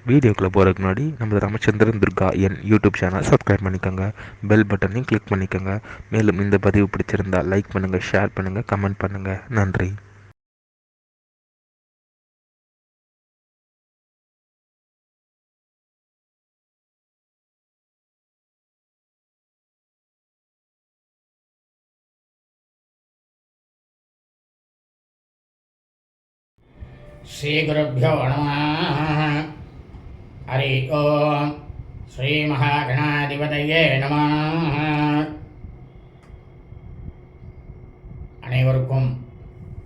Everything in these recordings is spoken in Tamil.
வீடியோக்குள்ளே போகிறதுக்கு முன்னாடி நம்ம ராமச்சந்திரன் துர்கா என் யூடியூப் சேனல் சப்ஸ்கிரைப் பண்ணிக்கோங்க, பெல் பட்டனையும் கிளிக் பண்ணிக்கோங்க. மேலும் இந்த பதிவு பிடிச்சிருந்தால் லைக் பண்ணுங்கள், ஷேர் பண்ணுங்கள், கமெண்ட் பண்ணுங்கள். நன்றி. श्रीगुरुभ्यो नमः. हरि ओम. ஸ்ரீமகாகணாதிபதையே நமः. அனைவருக்கும்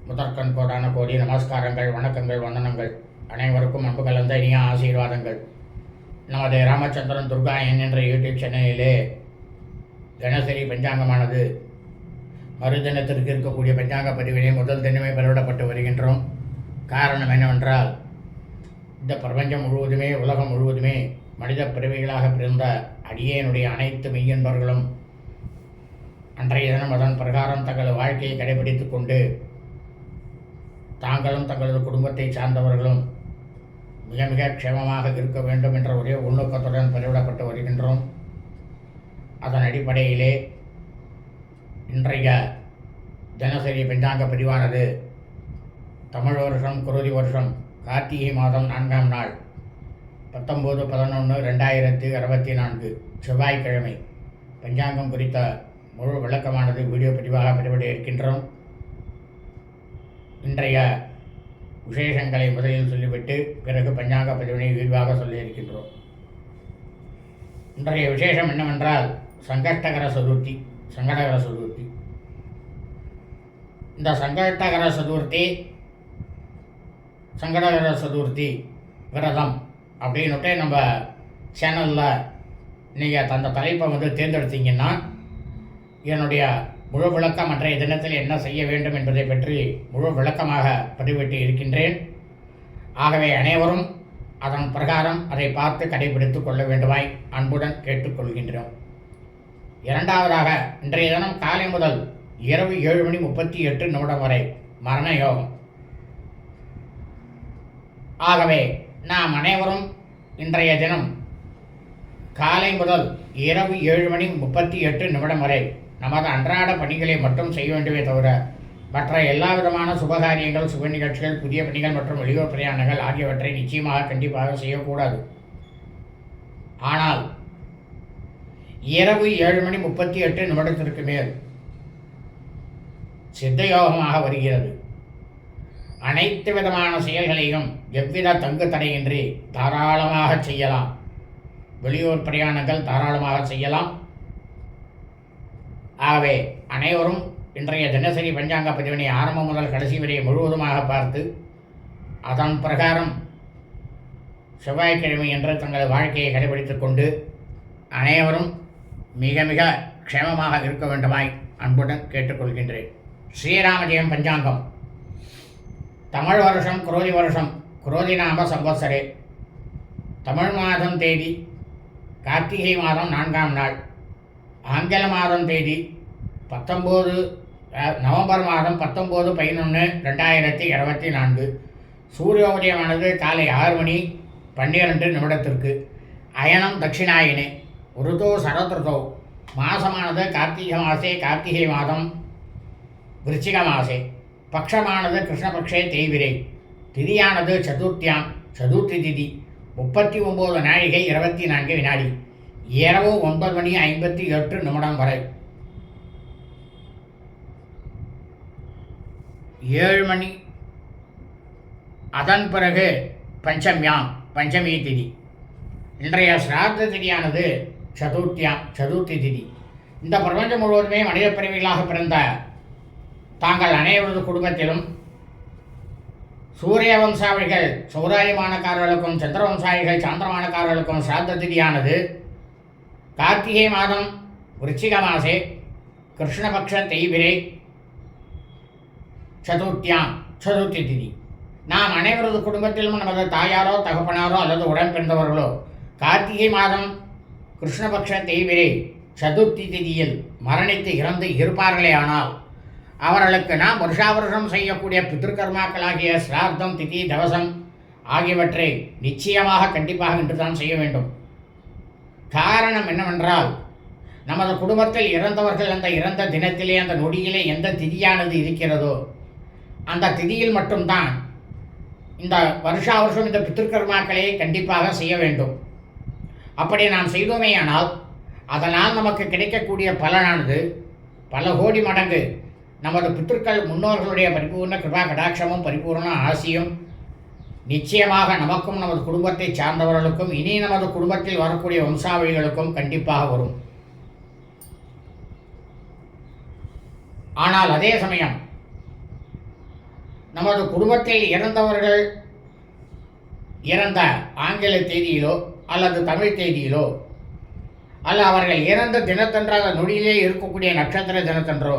முதற்கண் கோடான கோடி நமஸ்காரங்கள், வணக்கங்கள், வந்தனங்கள். அனைவருக்கும் அன்பு கலந்த இனிய ஆசீர்வாதங்கள். நமது ராமச்சந்திரன் துர்கா என்ற யூடியூப் சேனலிலே தினசரி பஞ்சாங்கமானது மறுதினத்திற்கு இருக்கக்கூடிய பஞ்சாங்க பதிவினை முதல் தினமே பதிவிடப்பட்டு வருகின்றோம். காரணம் என்னவென்றால், இந்த பிரபஞ்சம் முழுவதுமே, உலகம் முழுவதுமே மனித பிறவிகளாக பிறந்த அடியேனுடைய அனைத்து மெய்யன்பர்களும் அன்றைய தினம் அதன் பிரகாரம் தங்களது வாழ்க்கையை கடைபிடித்து கொண்டு தாங்களும் தங்களது குடும்பத்தை சார்ந்தவர்களும் மிக மிக க்ஷேமமாக இருக்க வேண்டும் என்ற ஒரே உள்நோக்கத்துடன் பதிவிடப்பட்டு வருகின்றோம். அதன் அடிப்படையிலே இன்றைய தினசரி பஞ்சாங்க பதிவானது தமிழ் வருஷம் குரோதி வருஷம் கார்த்திகை மாதம் 4ஆம் நாள் 19/11/2024 செவ்வாய்க்கிழமை பஞ்சாங்கம் குறித்த முழு விளக்கமானது வீடியோ பதிவாக பதிவிட இருக்கின்றோம். இன்றைய விசேஷங்களை முதலில் சொல்லிவிட்டு பிறகு பஞ்சாங்க பதிவினை விரிவாக சொல்லியிருக்கின்றோம். இன்றைய விசேஷம் என்னவென்றால் சங்கடகர சதுர்த்தி. இந்த சங்கடகர சதுர்த்தி விரதம் அப்படின்னுட்டு நம்ம சேனலில் நீங்கள் அந்த தலைப்பை தேர்ந்தெடுத்தீங்கன்னா என்னுடைய முழு விளக்கம் அன்றைய தினத்தில் என்ன செய்ய வேண்டும் என்பதை பற்றி முழு விளக்கமாக பதிவிட்டு இருக்கின்றேன். ஆகவே அனைவரும் அதன் பிரகாரம் அதை பார்த்து கடைபிடித்து கொள்ள வேண்டுமாய் அன்புடன் கேட்டுக்கொள்கின்றோம். இரண்டாவதாக, இன்றைய தினம் காலை முதல் இரவு 7:38 வரை மரண யோகம். ஆகவே நாம் அனைவரும் இன்றைய தினம் காலை முதல் இரவு 7:38 வரை நமது அன்றாட பணிகளை மட்டும் செய்ய வேண்டுமே தவிர மற்ற எல்லா விதமான சுபகாரியங்கள், சுப நிகழ்ச்சிகள், புதிய பணிகள் மற்றும் வெளியூர் பிரயாணங்கள் ஆகியவற்றை நிச்சயமாக கண்டிப்பாக செய்யக்கூடாது. ஆனால் இரவு 7:38 மேல் சித்தயோகமாக வருகிறது. அனைத்து விதமான செயல்களையும் எவ்வித தங்கு தடையின்றி தாராளமாக செய்யலாம். வெளியூர் பிரயாணங்கள் தாராளமாக செய்யலாம். ஆகவே அனைவரும் இன்றைய தினசரி பஞ்சாங்க பதிவினை ஆரம்பம் முதல் கடைசி வரை முழுவதுமாக பார்த்து அதன் பிரகாரம் செவ்வாய்க்கிழமை என்று தங்கள் வாழ்க்கையை கடைபிடித்து கொண்டு அனைவரும் மிக மிக க்ஷேமமாக இருக்க வேண்டுமாய் அன்புடன் கேட்டுக்கொள்கின்றேன். ஸ்ரீராமஜெயம் பஞ்சாங்கம். தமிழ் வருஷம் குரோதி வருஷம் குரோதி நாம சம்பத்சரே. தமிழ் மாதம் தேதி கார்த்திகை மாதம் 4ஆம் நாள். ஆங்கில மாதம் தேதி நவம்பர் மாதம் 19/11/2024. சூரியோதயமானது காலை 6:12 அயனம் தட்சிணாயினே. ருதோ சரத்ருதோ. மாசமானது கார்த்திகை மாதம் விருச்சிக மாசே. பக்ஷமானது கிருஷ்ணபக்ஷே தேய்விரை. திதியானது சதுர்த்தி திதி. 39 நாழிகை 24 வினாடி. இரவு 9:58 வரை. 7 மணி. அதன் பிறகு பஞ்சமி திதி. இன்றைய சிராத்த திதியானது சதுர்த்தி திதி. இந்த பிரபஞ்சம் முழுவதுமே மனித பிறவிகளாக பிறந்த தாங்கள் அனைவரது குடும்பத்திலும் சூரிய வம்சாவளிகள் சௌராயமானக்காரர்களுக்கும் சந்திர வம்சாவளிகள் சாந்திரமானக்காரர்களுக்கும் சிராத்த திதியானது கார்த்திகை மாதம் விருச்சிக மாசே கிருஷ்ணபக்ஷ தேய்பிரை சதுர்த்தி திதி. நாம் அனைவரது குடும்பத்திலும் நமது தாயாரோ தகப்பனாரோ அல்லது உடன் பிறந்தவர்களோ கார்த்திகை மாதம் கிருஷ்ணபக்ஷ தேய்பிரை சதுர்த்தி திதியில் மரணித்து இறந்து இருப்பார்களே ஆனால் அவர்களுக்கு நாம் வருஷாவருஷம் செய்யக்கூடிய பித்ருக்கர்மாக்களாகிய சிரார்த்தம், திதி, தவசம் ஆகியவற்றை நிச்சயமாக கண்டிப்பாக இன்று தான் செய்ய வேண்டும். காரணம் என்னவென்றால், நமது குடும்பத்தில் இறந்தவர்கள் அந்த இறந்த தினத்திலே அந்த நொடியிலே எந்த திதியானது இருக்கிறதோ அந்த திதியில் மட்டும்தான் இந்த வருஷா வருஷம் இந்த பித்ருக்கர்மாக்களை கண்டிப்பாக செய்ய வேண்டும். அப்படி நாம் செய்தோமேயானால் அதனால் நமக்கு கிடைக்கக்கூடிய பலனானது பல கோடி மடங்கு நமது பித்ருக்கள் முன்னோர்களுடைய பரிபூர்ண கிருபா கடாட்சமும் பரிபூர்ண ஆசியும் நிச்சயமாக நமக்கும் நமது குடும்பத்தை சார்ந்தவர்களுக்கும் இனி நமது குடும்பத்தில் வரக்கூடிய வம்சாவளிகளுக்கும் கண்டிப்பாக வரும். ஆனால் அதே சமயம் நமது குடும்பத்தில் இறந்தவர்கள் இறந்த ஆங்கில தேதியிலோ அல்லது தமிழ் தேதியிலோ அல்ல அவர்கள் இறந்த தினத்தன்றாக நொடியிலே இருக்கக்கூடிய நட்சத்திர தினத்தன்றோ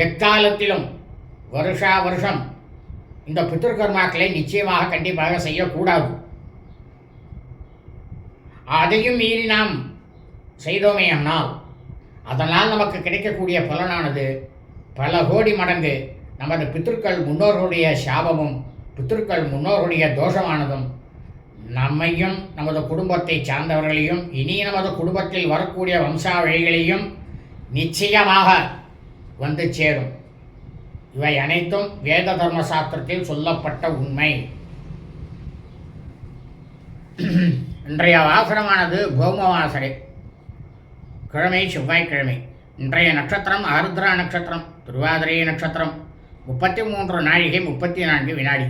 எக்காலத்திலும் வருஷா வருஷம் இந்த பித்ருக்கர்மாக்களை நிச்சயமாக கண்டிப்பாக செய்யக்கூடாது. அதையும் மீறி நாம் செய்தோமேயானால் அதனால் நமக்கு கிடைக்கக்கூடிய பலனானது பல கோடி மடங்கு நமது பித்ருக்கள் முன்னோர்களுடைய சாபமும் பித்ருக்கள் முன்னோர்களுடைய தோஷமானதும் நம்மையும் நமது குடும்பத்தை சார்ந்தவர்களையும் இனி நமது குடும்பத்தில் வரக்கூடிய வம்சாவழிகளையும் நிச்சயமாக வந்து சேரும். இவை அனைத்தும் வேத தர்ம சாஸ்திரத்தில் சொல்லப்பட்ட உண்மை. இன்றைய வாசனமானது பௌமவாசரை, கிழமை செவ்வாய்க்கிழமை. இன்றைய நட்சத்திரம் ஆருத்ரா நட்சத்திரம், திருவாதிரை நட்சத்திரம். 33 நாழிகை 34 வினாடி.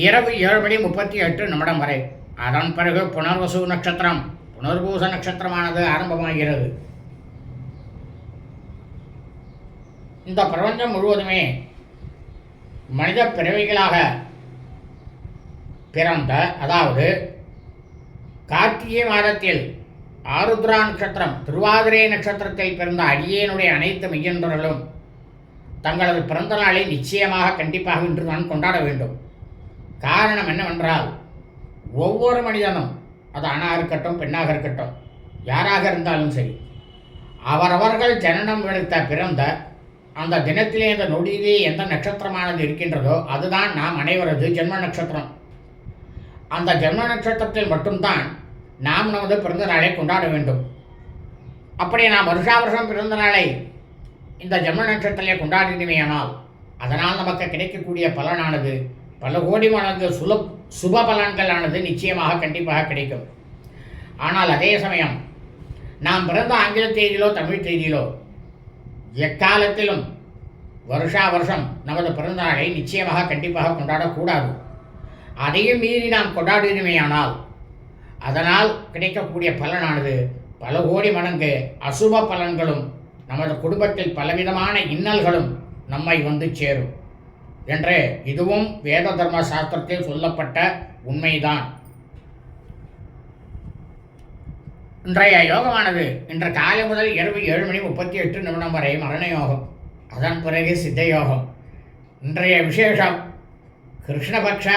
இரவு 7:38 வரை. அதன் பிறகு புனர்வசு நட்சத்திரம், புனர்பூச நட்சத்திரமானது ஆரம்பமாகிறது. இந்த பிரபஞ்சம் முழுவதுமே மனித பிறவிகளாக பிறந்த, அதாவது கார்த்திகை மாதத்தில் ஆருத்ரா நட்சத்திரம் திருவாதிரை நட்சத்திரத்தில் பிறந்த அடியேனுடைய அனைத்து மெய்யன்பர்களும் தங்களது பிறந்த நாளை நிச்சயமாக கண்டிப்பாக இன்று நான் கொண்டாட வேண்டும். காரணம் என்னவென்றால், ஒவ்வொரு மனிதனும், அது ஆணாக இருக்கட்டும் பெண்ணாக இருக்கட்டும் யாராக இருந்தாலும் சரி, அவரவர்கள் ஜனனம் எடுத்த பிறந்த அந்த தினத்திலே அந்த நொடியிலே எந்த நட்சத்திரமானது இருக்கின்றதோ அதுதான் நாம் அனைவரது ஜென்ம நட்சத்திரம். அந்த ஜென்ம நட்சத்திரத்தில் மட்டும்தான் நாம் நமது பிறந்த நாளை கொண்டாட வேண்டும். அப்படி நாம் வருஷா வருஷம் பிறந்த நாளை இந்த ஜென்ம நட்சத்திரத்திலே கொண்டாடினோமேயானால் அதனால் நமக்கு கிடைக்கக்கூடிய பலனானது பல கோடி மடங்கு சுப பலன்களானது நிச்சயமாக கண்டிப்பாக கிடைக்கும். ஆனால் அதே சமயம் நாம் பிறந்த ஆங்கில தேதியிலோ தமிழ் தேதியிலோ எக்காலத்திலும் வருஷா வருஷம் நமது பிறந்த நாளை நிச்சயமாக கண்டிப்பாக கொண்டாடக்கூடாது. அதையும் மீறி நாம் கொண்டாடினோமேயானால் அதனால் கிடைக்கக்கூடிய பலனானது பல கோடி மடங்கு அசுப பலன்களும் நமது குடும்பத்தில் பலவிதமான இன்னல்களும் நம்மை வந்து சேரும் என்று இதுவும் வேத தர்ம சாஸ்திரத்தில் சொல்லப்பட்ட உண்மைதான். இன்றைய யோகமானது இன்று காலை முதல் இரவு 7:38 வரை மரண யோகம், அதன் பிறகு சித்த யோகம். இன்றைய விசேஷம் கிருஷ்ணபக்ஷ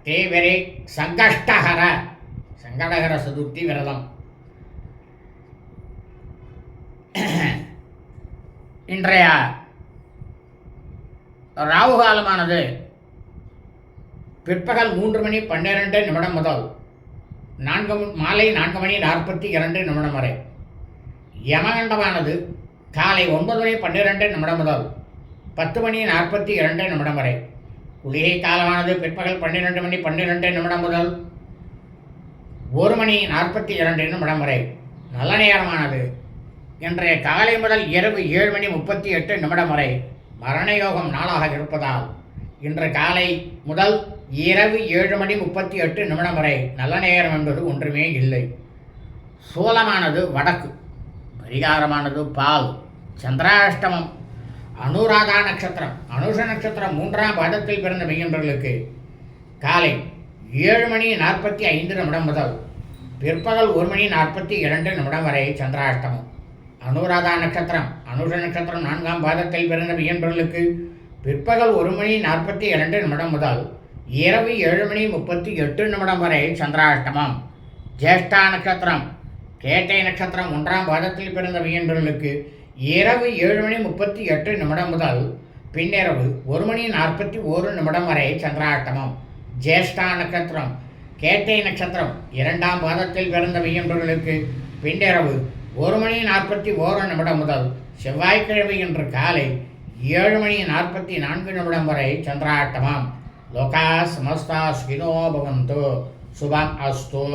தேவரை சங்கடகர சதுர்த்தி விரதம். இன்றைய ராகு காலமானது பிற்பகல் 3:12 முதல் மாலை 4:42 வரை. யமகண்டமானது காலை 9:12 முதல் 10:42 வரை. குளிகை காலமானது பிற்பகல் 12:12 முதல் 1:42 வரை. நல்ல நேரமானது இன்றைய காலை முதல் இரவு 7:38 வரை மரணயோகம் நாளாக இருப்பதால் இன்று காலை முதல் இரவு 7:38 வரை நல்ல நேரம் என்பது ஒன்றுமே இல்லை. சூலமானது வடக்கு, பரிகாரமானது பால். சந்திராஷ்டமம் அனுராதா நட்சத்திரம், அனுஷ நட்சத்திரம் 3ஆம் பாதத்தில் பிறந்த மெய்யன்பர்களுக்கு காலை 7:45 முதல் பிற்பகல் 1:42 வரை சந்திராஷ்டமம். அனுராதா நட்சத்திரம், அனுஷ நட்சத்திரம் 4ஆம் பாதத்தில் பிறந்த மெய்யன்பர்களுக்கு பிற்பகல் 1:42 முதல் இரவு 7:38 வரை சந்திராஷ்டமம். ஜேஷ்டா நட்சத்திரம், கேட்டை நட்சத்திரம் 1ஆம் பாதத்தில் பிறந்த மெய்யன்பர்களுக்கு இரவு 7:38 முதல் பின்னிரவு 1:41 வரை சந்திராஷ்டமம். ஜேஷ்டா நட்சத்திரம், கேட்டை நட்சத்திரம் இரண்டாம் பாதத்தில் பிறந்த மெய்யன்பர்களுக்கு பின்னிரவு 1:41 முதல் செவ்வாய்க்கிழமை இன்று காலை 7:44 வரை சந்திராட்டமாம். லோகா சமஸ்தா ஸ்கினோ பவந்து. சுபம் அஸ்து.